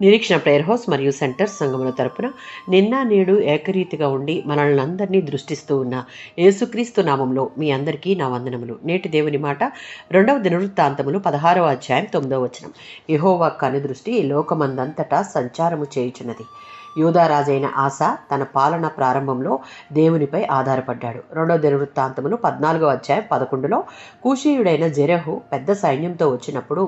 నిరీక్షణ prayer house మరియు centre సంఘముల తరపున నిన్న నేడు ఏకరీతిగా ఉండి మనల్ని అందరినీ దృష్టిస్తూ ఉన్న యేసుక్రీస్తు నామంలో మీ అందరికీ నా వందనములు. నేటి దేవుని మాట 2వ దినవృత్తాంతములు 16వ అధ్యాయం 9వ వచనం. యెహోవా కనుదృష్టి ఈ లోకమందంతటా సంచారము చేయుచున్నది. యూదారాజైన ఆస తన పాలన ప్రారంభంలో దేవునిపై ఆధారపడ్డాడు. 2వ దినవృత్తాంతములు 14వ అధ్యాయం 11లో కూషీయుడైన జెరహు పెద్ద సైన్యంతో వచ్చినప్పుడు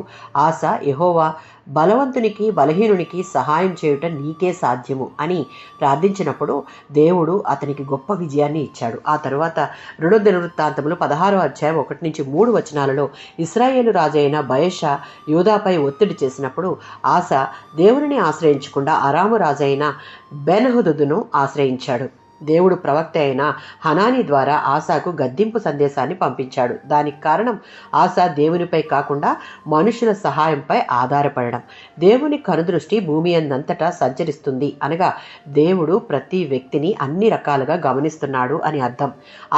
ఆస యెహోవా బలవంతునికి బలహీనునికి సహాయం చేయుట నీకే సాధ్యము అని ప్రార్థించినప్పుడు దేవుడు అతనికి గొప్ప విజయాన్ని ఇచ్చాడు. ఆ తరువాత 2వ దినవృత్తాంతములు 16వ అధ్యాయం 1-3 వచనాలలో ఇశ్రాయేలు రాజైన బయషా యూదాపై ఒత్తిడి చేసినప్పుడు ఆస దేవునిని ఆశ్రయించకుండా అరాము రాజైన బెన్హదదును ఆశ్రయించాడు. దేవుడు ప్రవక్త అయిన హనానీ ద్వారా ఆసాకు గద్దింపు సందేశాన్ని పంపించాడు. దానికి కారణం ఆస దేవునిపై కాకుండా మనుషుల సహాయంపై ఆధారపడడం. దేవుని కనుదృష్టి భూమి అందంతటా సంచరిస్తుంది అనగా దేవుడు ప్రతి వ్యక్తిని అన్ని రకాలుగా గమనిస్తున్నాడు అని అర్థం.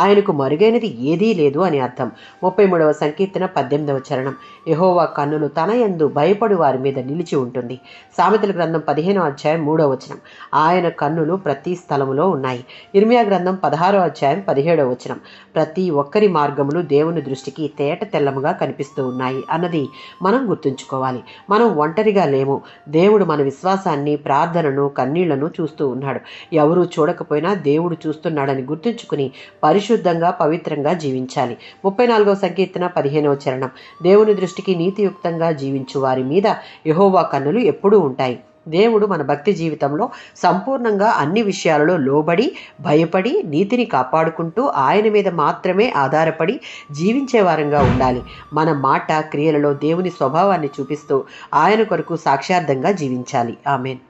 ఆయనకు మరుగైనది ఏదీ లేదు అని అర్థం. 33వ సంకీర్తన 18వ చరణం. యెహోవా కన్నులు తన యందు భయపడు వారి మీద నిలిచి ఉంటుంది. సామెతల గ్రంథం 15వ అధ్యాయం 3వ వచనం. ఆయన కన్నులు ప్రతి స్థలములో ఉన్నాయి. ఇర్మియా గ్రంథం 16వ అధ్యాయం 17వ వచనం. ప్రతి ఒక్కరి మార్గములు దేవుని దృష్టికి తేట తెల్లముగా కనిపిస్తూ ఉన్నాయి అన్నది మనం గుర్తుంచుకోవాలి. మనం ఒంటరిగా లేము. దేవుడు మన విశ్వాసాన్ని, ప్రార్థనను, కన్నీళ్లను చూస్తూ ఉన్నాడు. ఎవరూ చూడకపోయినా దేవుడు చూస్తున్నాడని గుర్తుంచుకుని పరిశుద్ధంగా, పవిత్రంగా జీవించాలి. 34వ సంకీర్తన 15వ చరణం. దేవుని దృష్టికి నీతియుక్తంగా జీవించు వారి మీద యెహోవా కన్నులు ఎప్పుడూ ఉంటాయి. దేవుడు మన భక్తి జీవితంలో సంపూర్ణంగా అన్ని విషయాలలో లోబడి, భయపడి, నీతిని కాపాడుకుంటూ ఆయన మీద మాత్రమే ఆధారపడి జీవించే వారంగా ఉండాలి. మన మాట, క్రియలలో దేవుని స్వభావాన్ని చూపిస్తూ ఆయన కొరకు సాక్ష్యార్థంగా జీవించాలి. ఆమేన్.